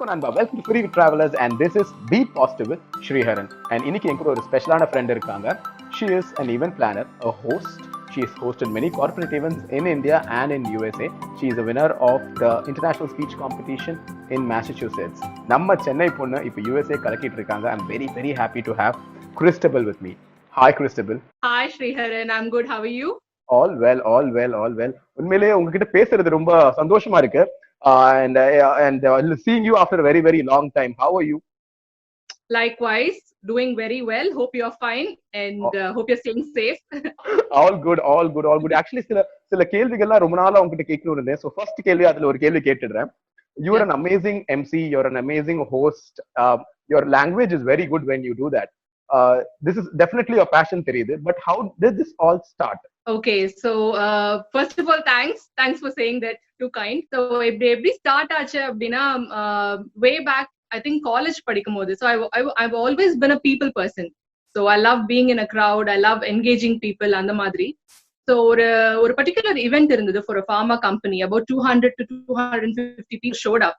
வணக்கம் நண்பா, welcome to free travellers and this is be positive with Sriharan. அண்ட் இன்னைக்கு என் கூட ஒரு ஸ்பெஷலான ஃப்ரெண்ட் இருக்காங்க. She is an event planner, a host. She has hosted many corporate events in India and in USA. She is a winner of the international speech competition in Massachusetts. நம்ம சென்னை பொண்ணு இப்போ USA கலக்கிட்டு இருக்காங்க. I'm very very happy to have Christabel with me. Hi Christabel. Hi Sriharan, I'm good. How are you? All well, all well, all well. உண்மையிலேயே உங்ககிட்ட பேசுறது ரொம்ப சந்தோஷமா இருக்கு. And seeing you after a very very long time. How are you? Likewise, doing very well. Hope you're fine and hope you're staying safe. All good, all good, all good. Actually சில கேள்விகள்லாம் ரொம்ப நாளா உங்ககிட்ட கேட்கணும் இருந்தேன். So first கேள்வி அதுல ஒரு கேள்வி கேட்டுடுறேன். You are an amazing MC, you're an amazing host. Your language is very good when you do that. This is definitely your passion, தெரியுது. But how did this all start? Okay, so first of all, thanks for saying that. Too kind. So every start ஆச்சு அப்படின்னா way back, I think college படிக்கும்போது. So I've always been a people person. So I love being in a crowd. I love engaging people அந்த மாதிரி. So ஒரு particular event இருந்தது for a pharma company. About 200 to 250 people showed up.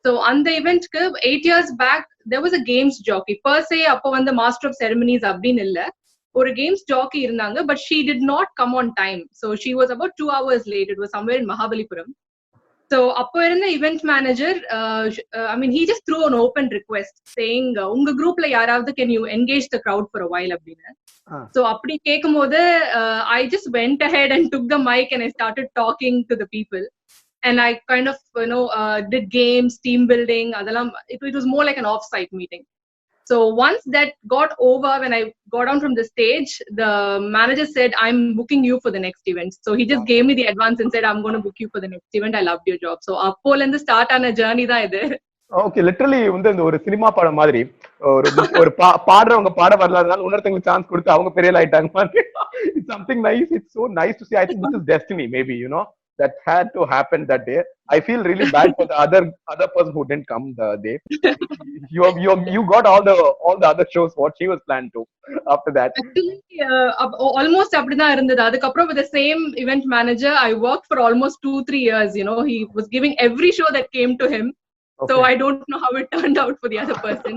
So அந்த eventக்கு 8 years back, there was a games jockey. Per se அப்போ வந்து master of ceremonies அப்படின்னு இல்ல. ஒரு games jockey இருந்தாங்க, but she did not come on time. So she was about 2 hours late. It was somewhere in Mahabalipuram. So அப்போ இருந்த event manager, he just threw an open request saying, உங்க groupல யாராவது can you engage the crowd for a while அப்படின்னு. So அப்படி கேட்கும்போது I just went ahead and took the mic and I started talking to the people. And I kind of, did games, team building. அதெல்லாம் it was more like an off-site meeting. So once that got over, when I got down from the stage, the manager said, I'm booking you for the next event. So he just gave me the advance and said, I'm going to book you for the next event. I loved your job. So அப்போல இருந்து start ஆன journey தான் இது. Okay, literally வந்து இந்த ஒரு cinema படம் மாதிரி ஒரு பாடுறவங்க பாட வரலாதனால இன்னொருத்தங்களுக்கு சான்ஸ் கொடுத்து அவங்க பெரிய ஆயிட்டாங்க மாதிரி. It's something nice. It's so nice to see. I think this is destiny, maybe, that had to happen that day. I feel really bad for the other person who didn't come the day. You got all the other shows what she was planned to after that. Actually, almost அப்படிதான் இருந்தது. அதுக்கப்புறம் with the same event manager, I worked for almost 2-3 years. He was giving every show that came to him. Okay. So I don't know how it turned out for the other person.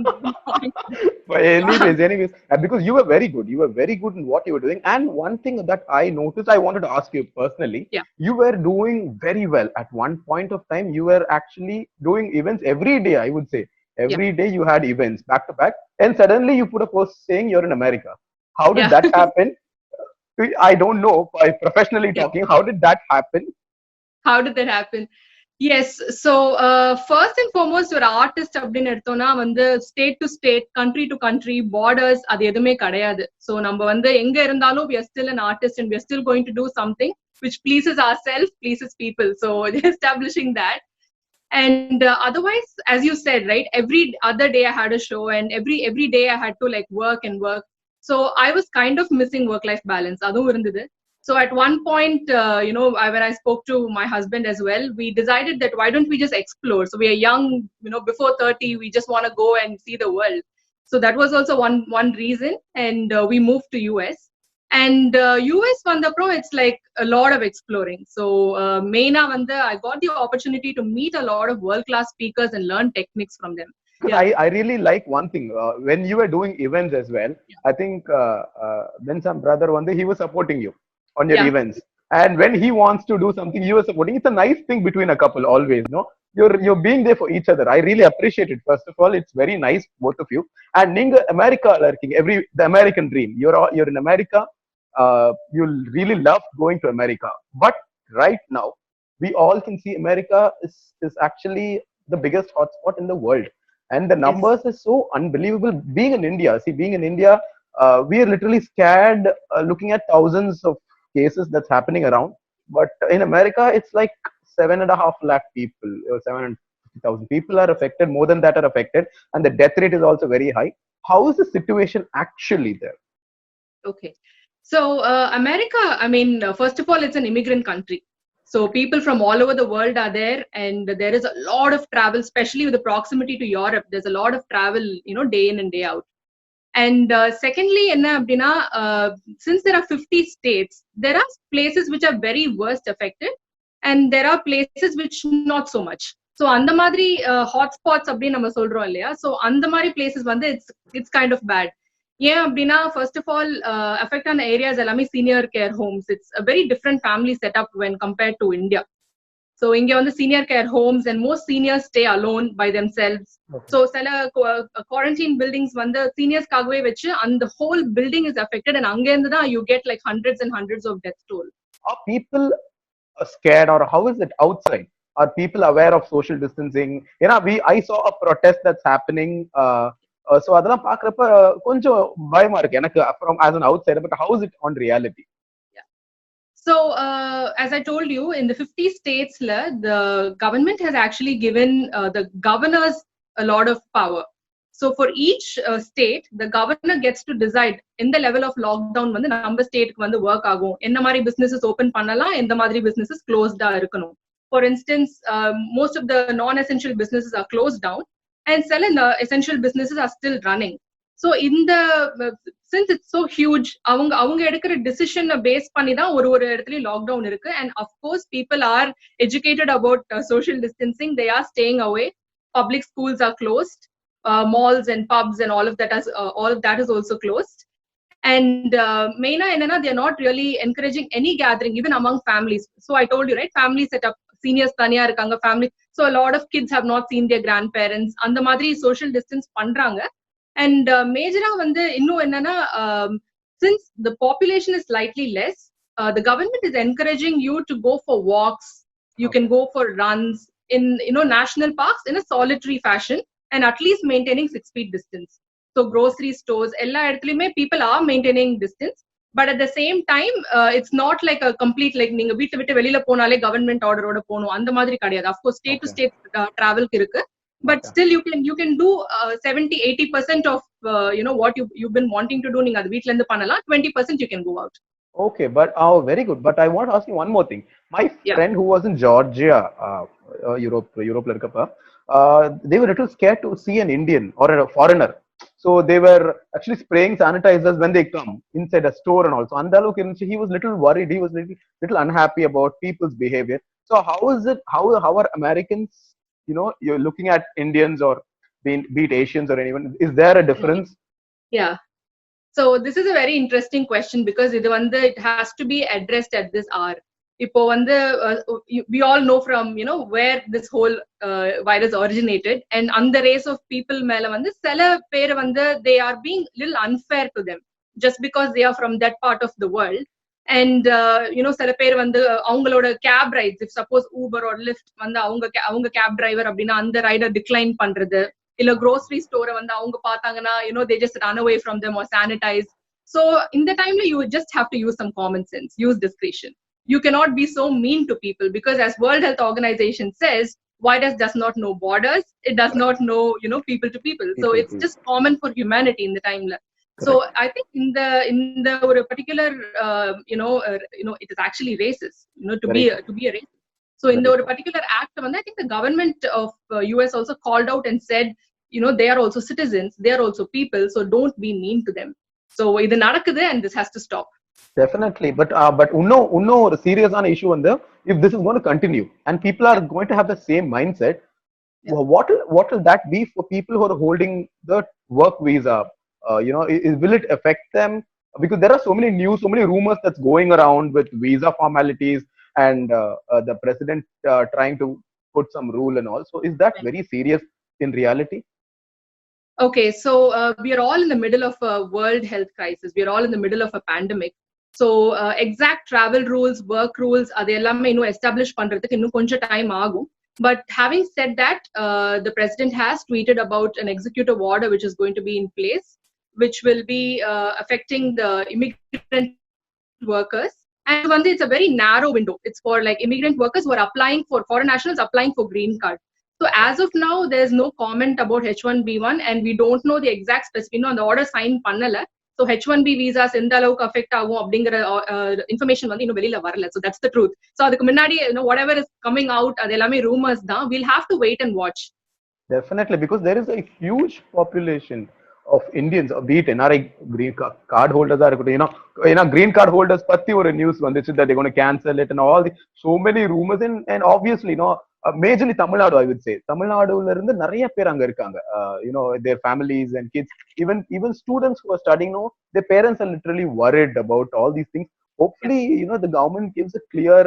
But anyways, because you were very good. You were very good in what you were doing. And one thing that I noticed, I wanted to ask you personally. Yeah. You were doing very well. At one point of time, you were actually doing events every day, I would say. Every day you had events back to back. And suddenly you put a post saying you're in America. How did that happen? I don't know. Professionally talking, how did that happen? How did that happen? Yes, so first and foremost, ஒரு artist அப்படின்னு எடுத்தோம்னா வந்து state to state, country to country, borders அது எதுவுமே கிடையாது. So நம்ம வந்து எங்க இருந்தாலும் we are still an artist and we are still going to do something which pleases ourselves, pleases people. So establishing that. And otherwise, as you said, right, every other day I had a show and every day I had to like work and work. So I was kind of missing work-life balance. அதுவும் இருந்தது. So at one point, when I spoke to my husband as well, we decided that why don't we just explore? So we are young, before 30, we just want to go and see the world. So that was also one reason. And we moved to US. And US vandapro, it's like a lot of exploring. So maina vanda, I got the opportunity to meet a lot of world-class speakers and learn techniques from them. Yeah. I really like one thing. When you were doing events as well, I think when some brother one day, he was supporting you on your events, and when he wants to do something, you are supporting. It's a nice thing between a couple always. You're being there for each other. I really appreciate it. First of all, it's very nice, both of you. And ninga America lurking, the American dream. You're in America. You really love going to America, but right now we all can see America is actually the biggest hotspot in the world, and the numbers is so unbelievable. Being in India, we are literally scared looking at thousands of cases that's happening around, but in America it's like 7.5 lakh people, 750,000 people are affected, more than that are affected, and the death rate is also very high. How is the situation actually there? Okay, so America, first of all, it's an immigrant country, so people from all over the world are there, and there is a lot of travel, especially with the proximity to Europe. There's a lot of travel, day in and day out. And secondly, since there are 50 states, there are places which are very worst affected, and there are places which not so much. So அந்த மாதிரி hotspots அப்படின்னு நம்ம சொல்றோம் இல்லையா, so அந்த மாதிரி places வந்து it's kind of bad. ஏன் அப்படின்னா first of all affect ஆன areas எல்லாமே senior care homes. It's a very different family setup when compared to India. So இங்க வந்து senior care homes and most seniors stay alone by themselves. So சில quarantine buildings வந்து seniors-காகவே வச்சு and the whole building is affected and அங்க இருந்து தான் you get like hundreds and hundreds of death toll. Are people scared, or how is it outside? Are people aware of social distancing? I saw a protest that's happening. So அதெல்லாம் பாக்குறப்ப கொஞ்சம் பயமா இருக்கு எனக்கு from as an outsider, but how is it on reality? So, as I told you, in the 50 states, the government has actually given the governors a lot of power. So, for each state, the governor gets to decide in the level of lockdown, when the number state work agum, enna mari businesses open pannala, enna mari businesses closed irukano. For instance, most of the non-essential businesses are closed down, and some essential businesses are still running. So since it's so huge, அவங்க எடுக்கிற decision base பண்ணி தான் ஒரு இடத்துலயும் lockdown இருக்கு. And of course people are educated about social distancing. They are staying away. Public schools are closed. Malls and pubs and all of that is also closed. And main என்னன்னா they are not really encouraging any gathering even among families. So I told you, right, family setup, seniors தனியா இருக்காங்க, family, so a lot of kids have not seen their grandparents. அந்த மாதிரி social distance பண்றாங்க. And major வந்து இன்னும் என்னன்னா, since the population is slightly less, the government is encouraging you to go for walks. You can go for runs in national parks in a solitary fashion and at least maintaining 6 feet distance. So grocery stores, எல்லா இடத்துலயுமே people are maintaining distance, but at the same time it's not like a complete like நீங்க வீட்டை விட்டு வெளியில போனாலே government order ஓட போகணும் அந்த மாதிரி கிடையாது. Of course state to state travel இருக்கு. But still you can do 70-80% of what you've been wanting to do. Ninga adu veetla irundhu pannalam, 20% you can go out. Okay, but very good. But I want to ask you one more thing. My friend who was in Georgia, Europe la irukappa, they were a little scared to see an Indian or a foreigner. So they were actually spraying sanitizers when they come inside a store and also. Andaluk, he was little worried. He was little unhappy about people's behavior. So how is it? How are Americans? You're looking at Indians or be it Asians or anyone. Is there a difference? Yeah. So this is a very interesting question because it has to be addressed at this hour. Ipo we all know from where this whole virus originated, and on the race of people mela sela per they are being little unfair to them just because they are from that part of the world. And சில பேர் அவங்களோட cab rides, if suppose Uber or Lyft அவங்க cab driver அப்படின்னா அந்த rider decline பண்றது, இல்ல grocery ஸ்டோரை அவங்க பார்த்தாங்கன்னா they just run away from them or sanitize. So in the time you just have to use some common sense, use discretion. You cannot be so mean to people because as World Health Organization says, virus does not know borders, it does not know people to people. So it's just common for humanity in the time. So I think in the particular it is actually racist to be a racist. So in the particular act I think the government of US also called out and said they are also citizens, they are also people, so don't be mean to them. So idu nadakudhu and this has to stop. Definitely, but unno or serious on issue if this is going to continue and people are going to have the same mindset, what will that be for people who are holding the work visa? Will it affect them? Because there are so many news, so many rumors that's going around with visa formalities and the president trying to put some rule and all. So is that very serious in reality? Okay, so we are all in the middle of a world health crisis. We are all in the middle of a pandemic. So exact travel rules, work rules, adellame establish pandradhukku innum konja time agum. But having said that, the president has tweeted about an executive order which is going to be in place, which will be affecting the immigrant workers. And it's a very narrow window. It's for like immigrant workers who are applying for foreign nationals applying for green card. So as of now, there's no comment about H1B1 and we don't know the exact specific on the order sign pannala. So H1B visas எந்த அளவுக்கு affect ஆகும் அப்படிங்கிற information இன்னும் வெளியில வரல. So that's the truth. So அதுக்கு முன்னாடி whatever is coming out அது எல்லாமே rumors தான். We'll have to wait and watch. Definitely, because there is a huge population of Indians, be it NRI green card holders are, green card holders patti or news vandichu that they're going to cancel it and all the so many rumors, and obviously majorly Tamil Nadu, I would say Tamil Nadu la irundhu nariya per anga irukanga, their families and kids, even students who are studying, their parents are literally worried about all these things. Hopefully, the government gives a clear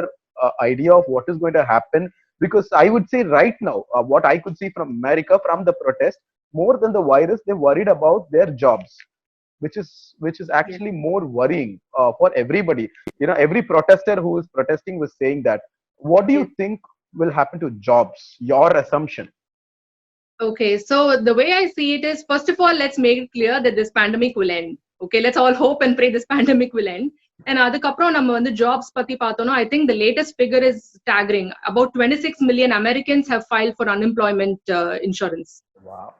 idea of what is going to happen, because I would say right now, what I could see from America, from the protest, more than the virus, they're worried about their jobs, which is actually more worrying for everybody. Every protester who is protesting was saying that. What do you think will happen to jobs? Your assumption? Okay, so the way I see it is, first of all, let's make it clear that this pandemic will end. Okay, let's all hope and pray this pandemic will end. And அதுக்கப்புறம் நம்ம வந்து jobs பத்தி பார்த்தோம்னா, I think the latest figure is staggering. About 26 million Americans have filed for unemployment insurance. Wow.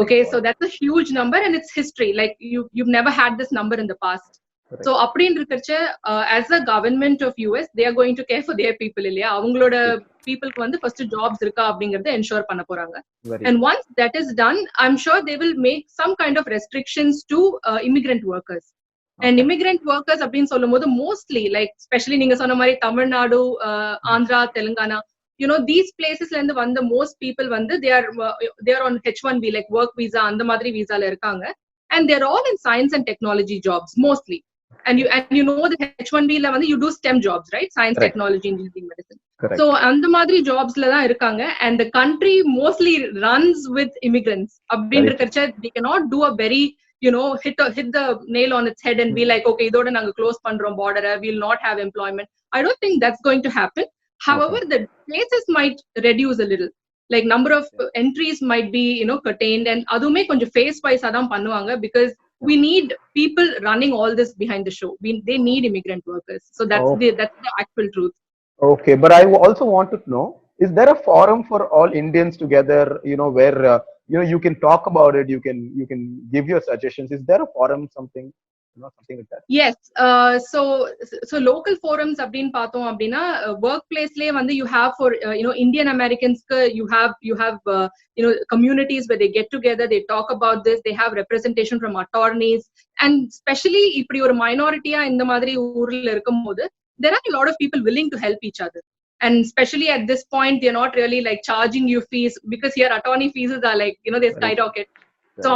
Okay, so that's a huge number, and it's history. Like you've never had this number in the past. Correct. So அப்படின்னு இருக்கச்ச, as a government of US, they are going to care for their people இல்லையா? அவங்களோட peopleக்கு வந்து first jobs இருக்கா அப்படிங்கறத ensure பண்ண போறாங்க. And once that is done, I'm sure they will make some kind of restrictions to immigrant workers. And immigrant workers அப்படின்னு சொல்லும்போது mostly, like especially நீங்க சொன்ன மாதிரி Tamil Nadu, Andhra, Telangana, these places la irundhu vanda most people vandu they are on H1B, like work visa, and madri visa la irukanga, and they're all in science and technology jobs mostly. And you know the H1B la vandu you do STEM jobs, right? Science, correct. Technology, engineering, medicine. Correct. So and madri jobs la da irukanga, and the country mostly runs with immigrants. Abindrikacha they cannot do a very hit the nail on its head and be like, okay, idoda nanga close pandrom border, we'll not have employment. I don't think that's going to happen. However, the places might reduce a little. Like number of entries might be, curtailed, and adume konja phase wise adam பண்ணுவாங்க, because we need people running all this behind the show. They need immigrant workers. So that's the actual truth. Okay, but I also want to know, is there a forum for all Indians together, where you can talk about it, you can give your suggestions? Is there a forum, something like that? Yes. So local forums அப்படினு பார்த்தோம் அப்படினா, workplace-லயே வந்து you have for Indian Americans, you have communities where they get together, they talk about this, they have representation from attorneys, and especially இப்படி ஒரு minority-ஆ இந்த மாதிரி ஊர்ல இருக்கும்போது, there are a lot of people willing to help each other. And especially at this point, they're not really like charging you fees, because here attorney fees are like, they skyrocket. So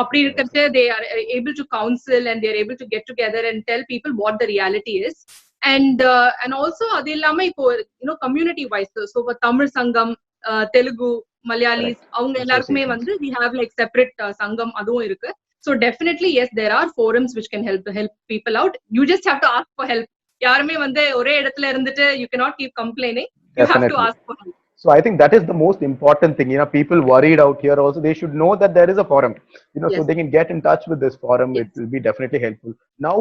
they are able to counsel, and they are able to get together and tell people what the reality is. And also adu illama ipo community wise, so for Tamil Sangam, Telugu, Malayalis, avanga ellarkume vandu we have like separate sangam adum irukku. So definitely yes, there are forums which can help people out. You just have to ask for help. Yarume vande ore edathila irundittu you cannot keep complaining. You have to ask for help. So I think that is the most important thing. People worried out here also, they should know that there is a forum, yes. So they can get in touch with this forum. Yes. It will be definitely helpful. Now,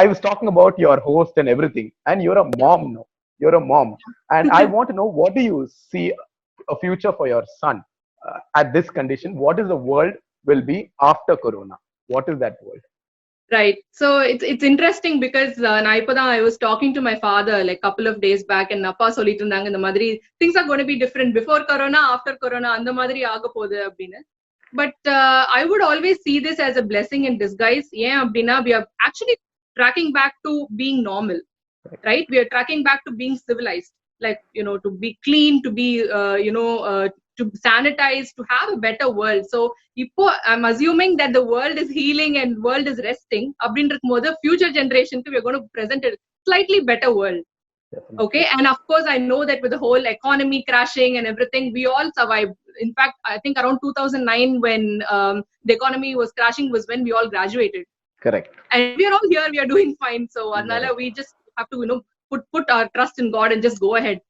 I was talking about your host and everything, and you're a mom now. You're a mom. And I want to know, what do you see a future for your son at this condition? What is the world will be after Corona? What is that world? Right. So it's interesting because I was talking to my father like a couple of days back, and appa solittu irundanga indha madri things are going to be different before Corona, after Corona, andha madri aaga podhu appdinu. But I would always see this as a blessing in disguise. Yeah, appdina we are actually tracking back to being normal, right? We are tracking back to being civilized, like to be clean, to be to sanitize, to have a better world. So I'm assuming that the world is healing and world is resting. Abindrukmodha future generation we're going to present a slightly better world. Definitely. Okay, and of course I know that with the whole economy crashing and everything, we all survived. In fact, I think around 2009 when the economy was crashing was when we all graduated. Correct. And we are all here, we are doing fine. So Arnala, we just have to put our trust in God and just go ahead.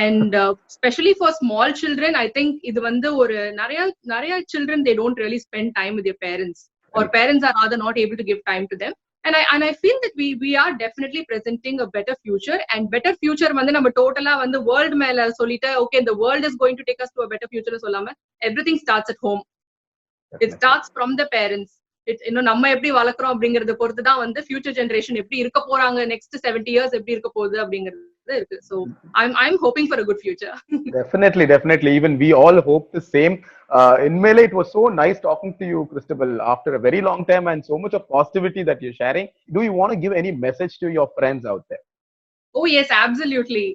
And especially for small children, I think idu vandu or nariya children, they don't really spend time with their parents, or parents are rather not able to give time to them. And I feel that we are definitely presenting a better future, and better future vandu நம்ம டோட்டலா வந்து world மேல சொல்லிட்டு okay the world is going to take us to a better future சொல்லாம, everything starts at home. It starts from the parents. நம்ம எப்படி வளர்க்குறோம் அப்படிங்கறத பொறுத்து தான் வந்து future generation எப்படி இருக்க போறாங்க, next 70 years எப்படி இருக்க போகுது அப்படிங்கிறது So I'm hoping for a good future. Definitely. Even we all hope the same. In Mele, it was so nice talking to you, Christabel, after a very long time, and so much of positivity that you're sharing. Do you want to give any message to your friends out there? Oh yes, absolutely.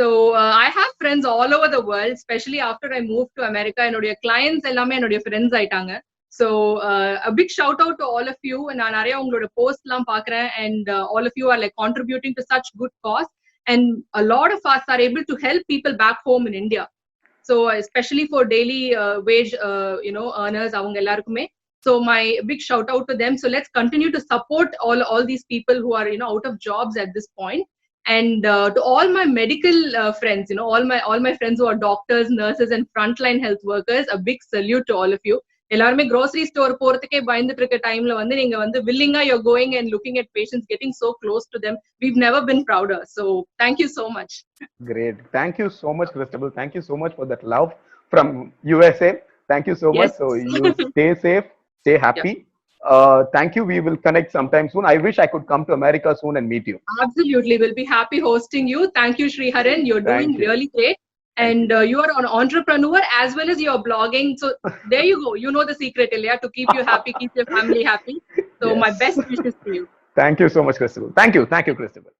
So I have friends all over the world, especially after I moved to America. என்னுடைய clients எல்லாமே என்னுடைய friends ஆயிட்டாங்க. So a big shout out to all of you. நான் நிறைய உங்களோட post எல்லாம் பார்க்கிறேன், and all of you are like contributing to such good cause, and a lot of us are able to help people back home in India. So especially for daily wage earners avanga ellarkume. So my big shout out to them. So let's continue to support all these people who are out of jobs at this point. And to all my medical friends, all my friends who are doctors, nurses, and frontline health workers, a big salute to all of you. எல்லாருமே grocery store போறதுக்கே பயந்துட்டு இருக்க டைம்ல வந்து நீங்க வந்து willing-ஆ you're going and looking at patients, getting so close to them. We've never been prouder. So thank you so much. Great. Thank you so much, Christabel. Thank you so much for that love from USA. Thank you so much. Yes. So you stay safe, stay happy. Thank you. We will connect sometime soon. I wish I could come to America soon and meet you. Absolutely. We'll be happy hosting you. Thank you, Sriharan. You're doing really great. And you are an entrepreneur as well as you're blogging. So there you go. You know the secret, Ilya, to keep you happy, keep your family happy. So my best wishes to you. Thank you so much, Christabel. Thank you, Christabel.